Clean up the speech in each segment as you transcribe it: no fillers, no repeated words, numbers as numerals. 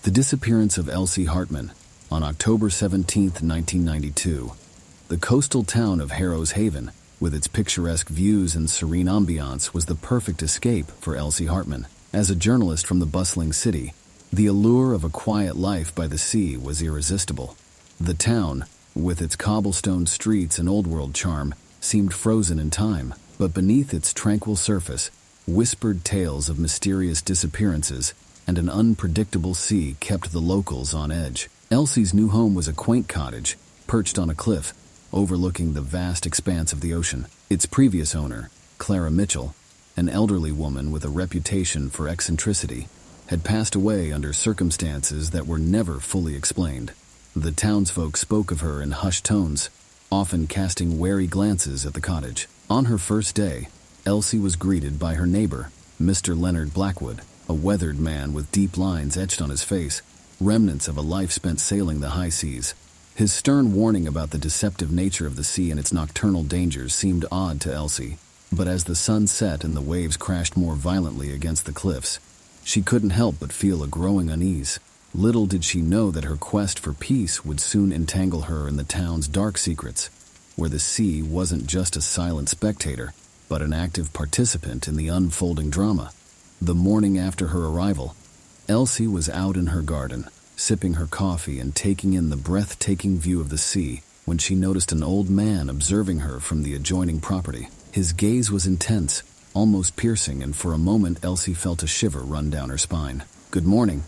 The disappearance of Elsie Hartman on October 17, 1992. The coastal town of Harrows Haven, with its picturesque views and serene ambiance, was the perfect escape for Elsie Hartman. As a journalist from the bustling city, the allure of a quiet life by the sea was irresistible. The town, with its cobblestone streets and old-world charm, seemed frozen in time, but beneath its tranquil surface, whispered tales of mysterious disappearances and an unpredictable sea kept the locals on edge. Elsie's new home was a quaint cottage, perched on a cliff, overlooking the vast expanse of the ocean. Its previous owner, Clara Mitchell, an elderly woman with a reputation for eccentricity, had passed away under circumstances that were never fully explained. The townsfolk spoke of her in hushed tones, often casting wary glances at the cottage. On her first day, Elsie was greeted by her neighbor, Mr. Leonard Blackwood, a weathered man with deep lines etched on his face, remnants of a life spent sailing the high seas. His stern warning about the deceptive nature of the sea and its nocturnal dangers seemed odd to Elsie, but as the sun set and the waves crashed more violently against the cliffs, she couldn't help but feel a growing unease. Little did she know that her quest for peace would soon entangle her in the town's dark secrets, where the sea wasn't just a silent spectator, but an active participant in the unfolding drama. The morning after her arrival, Elsie was out in her garden, sipping her coffee and taking in the breathtaking view of the sea, when she noticed an old man observing her from the adjoining property. His gaze was intense, almost piercing, and for a moment Elsie felt a shiver run down her spine. "Good morning,"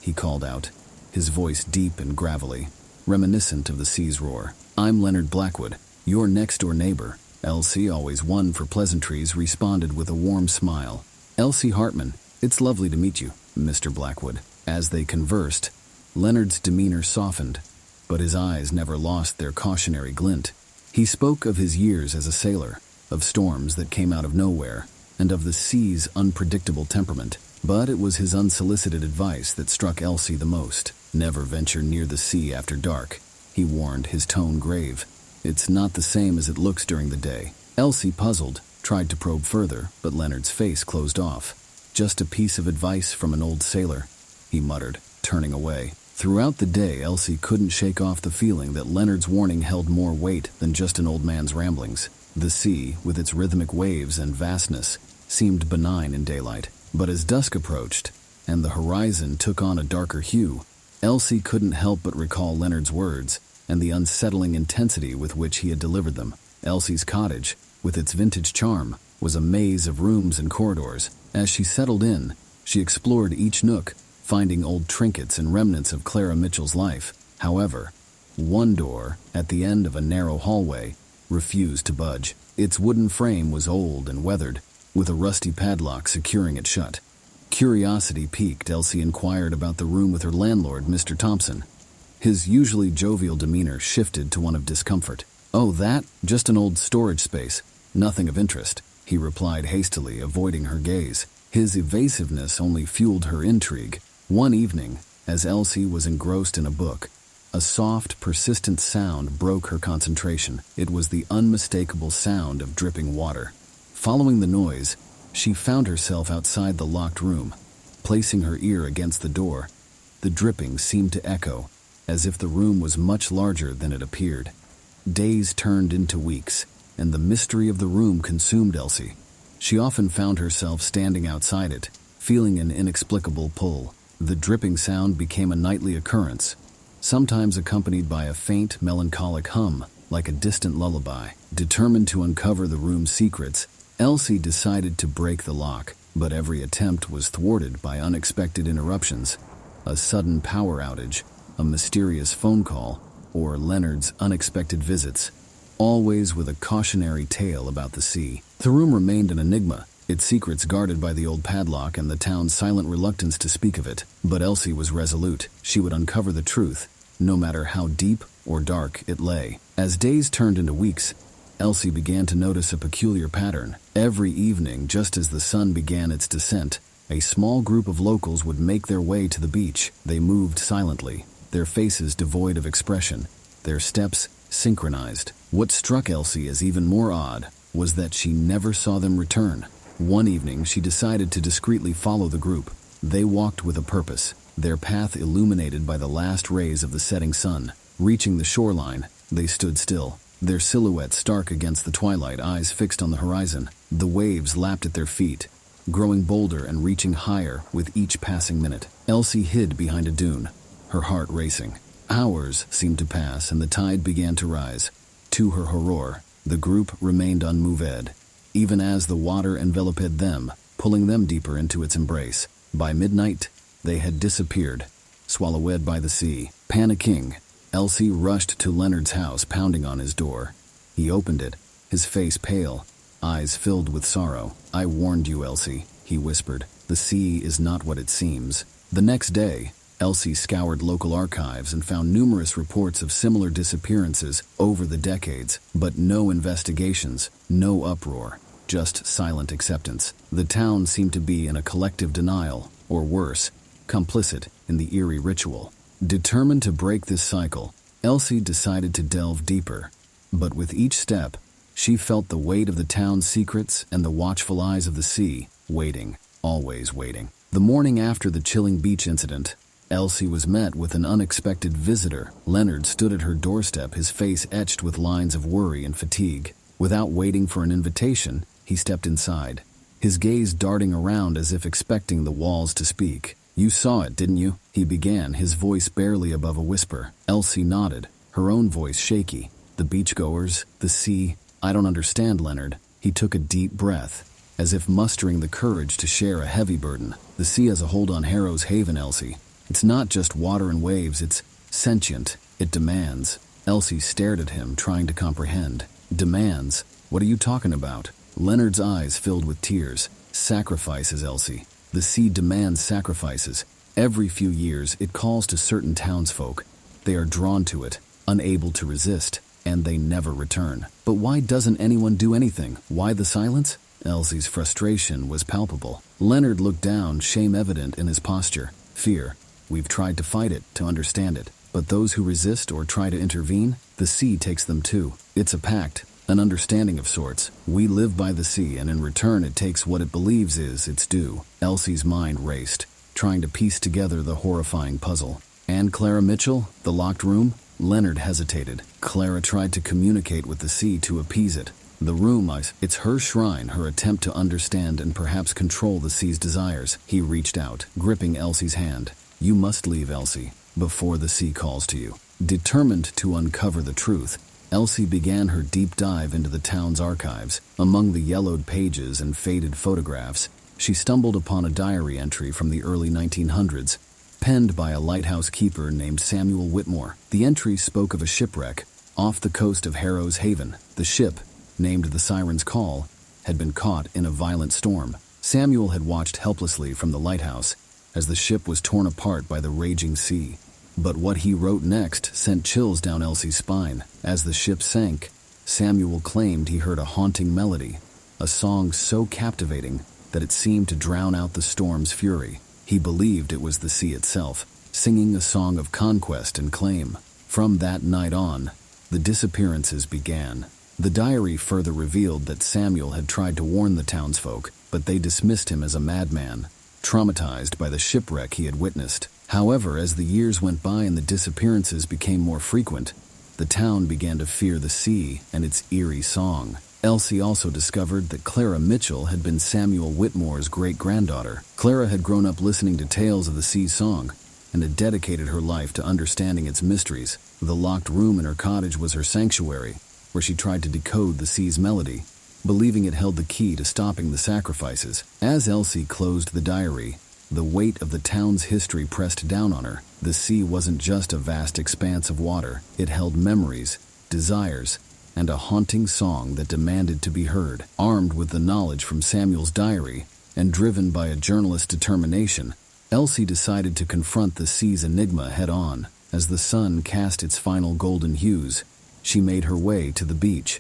he called out, his voice deep and gravelly, reminiscent of the sea's roar. "I'm Leonard Blackwood, your next-door neighbor." Elsie, always one for pleasantries, responded with a warm smile. "Elsie Hartman, it's lovely to meet you, Mr. Blackwood." As they conversed, Leonard's demeanor softened, but his eyes never lost their cautionary glint. He spoke of his years as a sailor, of storms that came out of nowhere, and of the sea's unpredictable temperament. But it was his unsolicited advice that struck Elsie the most. "Never venture near the sea after dark," he warned, his tone grave. "It's not the same as it looks during the day." Elsie, puzzled, tried to probe further, but Leonard's face closed off. "Just a piece of advice from an old sailor," he muttered, turning away. Throughout the day, Elsie couldn't shake off the feeling that Leonard's warning held more weight than just an old man's ramblings. The sea, with its rhythmic waves and vastness, seemed benign in daylight. But as dusk approached, and the horizon took on a darker hue, Elsie couldn't help but recall Leonard's words and the unsettling intensity with which he had delivered them. Elsie's cottage, with its vintage charm, was a maze of rooms and corridors. As she settled in, she explored each nook, finding old trinkets and remnants of Clara Mitchell's life. However, one door, at the end of a narrow hallway, refused to budge. Its wooden frame was old and weathered, with a rusty padlock securing it shut. Curiosity piqued, Elsie inquired about the room with her landlord, Mr. Thompson. His usually jovial demeanor shifted to one of discomfort. "Oh, that? Just an old storage space. Nothing of interest," he replied hastily, avoiding her gaze. His evasiveness only fueled her intrigue. One evening, as Elsie was engrossed in a book, a soft, persistent sound broke her concentration. It was the unmistakable sound of dripping water. Following the noise, she found herself outside the locked room. Placing her ear against the door, the dripping seemed to echo, as if the room was much larger than it appeared. Days turned into weeks, and the mystery of the room consumed Elsie. She often found herself standing outside it, feeling an inexplicable pull. The dripping sound became a nightly occurrence, sometimes accompanied by a faint, melancholic hum, like a distant lullaby. Determined to uncover the room's secrets, Elsie decided to break the lock, but every attempt was thwarted by unexpected interruptions. A sudden power outage, a mysterious phone call, or Leonard's unexpected visits, always with a cautionary tale about the sea. The room remained an enigma, its secrets guarded by the old padlock and the town's silent reluctance to speak of it. But Elsie was resolute. She would uncover the truth, no matter how deep or dark it lay. As days turned into weeks, Elsie began to notice a peculiar pattern. Every evening, just as the sun began its descent, a small group of locals would make their way to the beach. They moved silently, their faces devoid of expression, their steps synchronized. What struck Elsie as even more odd was that she never saw them return. One evening, she decided to discreetly follow the group. They walked with a purpose, their path illuminated by the last rays of the setting sun. Reaching the shoreline, they stood still, their silhouettes stark against the twilight, eyes fixed on the horizon. The waves lapped at their feet, growing bolder and reaching higher with each passing minute. Elsie hid behind a dune, her heart racing. Hours seemed to pass and the tide began to rise. To her horror, the group remained unmoved, even as the water enveloped them, pulling them deeper into its embrace. By midnight, they had disappeared, swallowed by the sea. Panicking, Elsie rushed to Leonard's house, pounding on his door. He opened it, his face pale, eyes filled with sorrow. "I warned you, Elsie," he whispered. "The sea is not what it seems." The next day, Elsie scoured local archives and found numerous reports of similar disappearances over the decades, but no investigations, no uproar, just silent acceptance. The town seemed to be in a collective denial, or worse, complicit in the eerie ritual. Determined to break this cycle, Elsie decided to delve deeper. But with each step, she felt the weight of the town's secrets and the watchful eyes of the sea, waiting, always waiting. The morning after the chilling beach incident, Elsie was met with an unexpected visitor. Leonard stood at her doorstep, his face etched with lines of worry and fatigue. Without waiting for an invitation, he stepped inside, his gaze darting around as if expecting the walls to speak. "You saw it, didn't you?" he began, his voice barely above a whisper. Elsie nodded, her own voice shaky. "The beachgoers, the sea, I don't understand, Leonard." He took a deep breath, as if mustering the courage to share a heavy burden. "The sea has a hold on Harrows Haven, Elsie. It's not just water and waves, it's sentient. It demands." Elsie stared at him, trying to comprehend. "Demands? What are you talking about?" Leonard's eyes filled with tears. "Sacrifices, Elsie. The sea demands sacrifices. Every few years, it calls to certain townsfolk. They are drawn to it, unable to resist, and they never return. But why doesn't anyone do anything? Why the silence?" Elsie's frustration was palpable. Leonard looked down, shame evident in his posture. "Fear. We've tried to fight it, to understand it. But those who resist or try to intervene, the sea takes them too. It's a pact, an understanding of sorts. We live by the sea, and in return it takes what it believes is its due." Elsie's mind raced, trying to piece together the horrifying puzzle. "And Clara Mitchell, the locked room?" Leonard hesitated. "Clara tried to communicate with the sea to appease it. The room, it's her shrine, her attempt to understand and perhaps control the sea's desires." He reached out, gripping Elsie's hand. "You must leave, Elsie, before the sea calls to you." Determined to uncover the truth, Elsie began her deep dive into the town's archives. Among the yellowed pages and faded photographs, she stumbled upon a diary entry from the early 1900s, penned by a lighthouse keeper named Samuel Whitmore. The entry spoke of a shipwreck off the coast of Harrows Haven. The ship, named the Siren's Call, had been caught in a violent storm. Samuel had watched helplessly from the lighthouse as the ship was torn apart by the raging sea. But what he wrote next sent chills down Elsie's spine. As the ship sank, Samuel claimed he heard a haunting melody, a song so captivating that it seemed to drown out the storm's fury. He believed it was the sea itself, singing a song of conquest and claim. From that night on, the disappearances began. The diary further revealed that Samuel had tried to warn the townsfolk, but they dismissed him as a madman, traumatized by the shipwreck he had witnessed. However, as the years went by and the disappearances became more frequent, the town began to fear the sea and its eerie song. Elsie also discovered that Clara Mitchell had been Samuel Whitmore's great-granddaughter. Clara had grown up listening to tales of the sea's song and had dedicated her life to understanding its mysteries. The locked room in her cottage was her sanctuary, where she tried to decode the sea's melody, believing it held the key to stopping the sacrifices. As Elsie closed the diary, the weight of the town's history pressed down on her. The sea wasn't just a vast expanse of water. It held memories, desires, and a haunting song that demanded to be heard. Armed with the knowledge from Samuel's diary, and driven by a journalist's determination, Elsie decided to confront the sea's enigma head-on. As the sun cast its final golden hues, she made her way to the beach,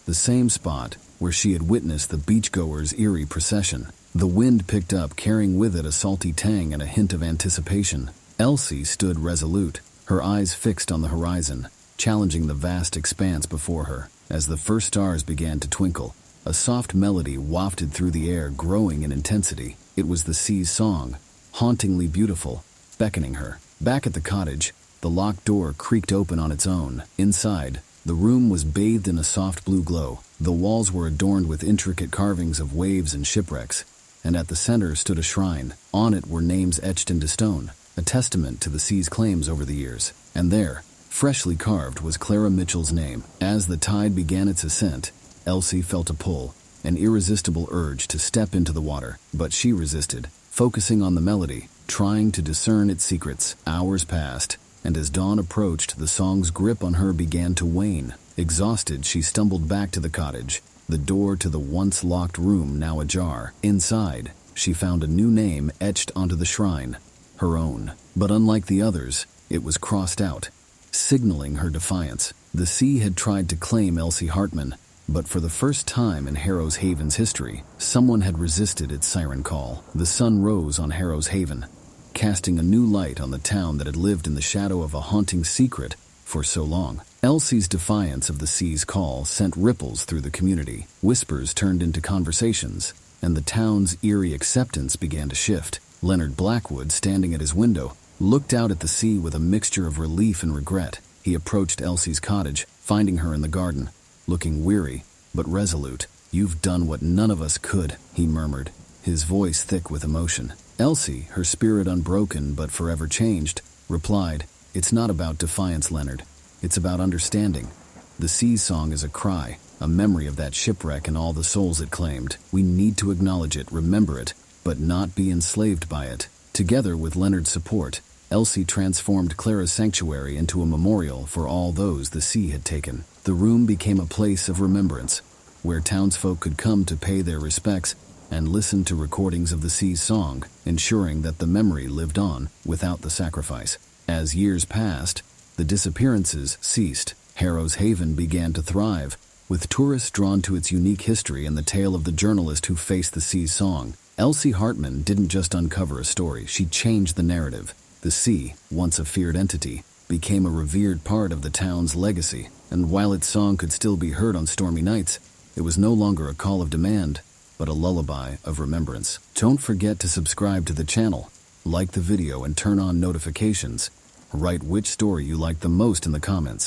the same spot where she had witnessed the beachgoers' eerie procession. The wind picked up, carrying with it a salty tang and a hint of anticipation. Elsie stood resolute, her eyes fixed on the horizon, challenging the vast expanse before her. As the first stars began to twinkle, a soft melody wafted through the air, growing in intensity. It was the sea's song, hauntingly beautiful, beckoning her. Back at the cottage, the locked door creaked open on its own. Inside, the room was bathed in a soft blue glow. The walls were adorned with intricate carvings of waves and shipwrecks, and at the center stood a shrine. On it were names etched into stone, a testament to the sea's claims over the years. And there, freshly carved, was Clara Mitchell's name. As the tide began its ascent, Elsie felt a pull, an irresistible urge to step into the water. But she resisted, focusing on the melody, trying to discern its secrets. Hours passed, and as dawn approached, the song's grip on her began to wane. Exhausted, she stumbled back to the cottage, the door to the once locked room now ajar. Inside, she found a new name etched onto the shrine, her own. But unlike the others, it was crossed out, signaling her defiance. The sea had tried to claim Elsie Hartman, but for the first time in Harrows Haven's history, someone had resisted its siren call. The sun rose on Harrows Haven, casting a new light on the town that had lived in the shadow of a haunting secret for so long. Elsie's defiance of the sea's call sent ripples through the community. Whispers turned into conversations, and the town's eerie acceptance began to shift. Leonard Blackwood, standing at his window, looked out at the sea with a mixture of relief and regret. He approached Elsie's cottage, finding her in the garden, looking weary but resolute. "You've done what none of us could," he murmured, his voice thick with emotion. Elsie, her spirit unbroken but forever changed, replied, "It's not about defiance, Leonard. It's about understanding. The sea's song is a cry, a memory of that shipwreck and all the souls it claimed. We need to acknowledge it, remember it, but not be enslaved by it." Together with Leonard's support, Elsie transformed Clara's sanctuary into a memorial for all those the sea had taken. The room became a place of remembrance, where townsfolk could come to pay their respects and listen to recordings of the sea's song, ensuring that the memory lived on without the sacrifice. As years passed, the disappearances ceased. Harrows Haven began to thrive, with tourists drawn to its unique history and the tale of the journalist who faced the sea's song. Elsie Hartman didn't just uncover a story, she changed the narrative. The sea, once a feared entity, became a revered part of the town's legacy, and while its song could still be heard on stormy nights, it was no longer a call of demand, but a lullaby of remembrance. Don't forget to subscribe to the channel, like the video, and turn on notifications. Write which story you liked the most in the comments.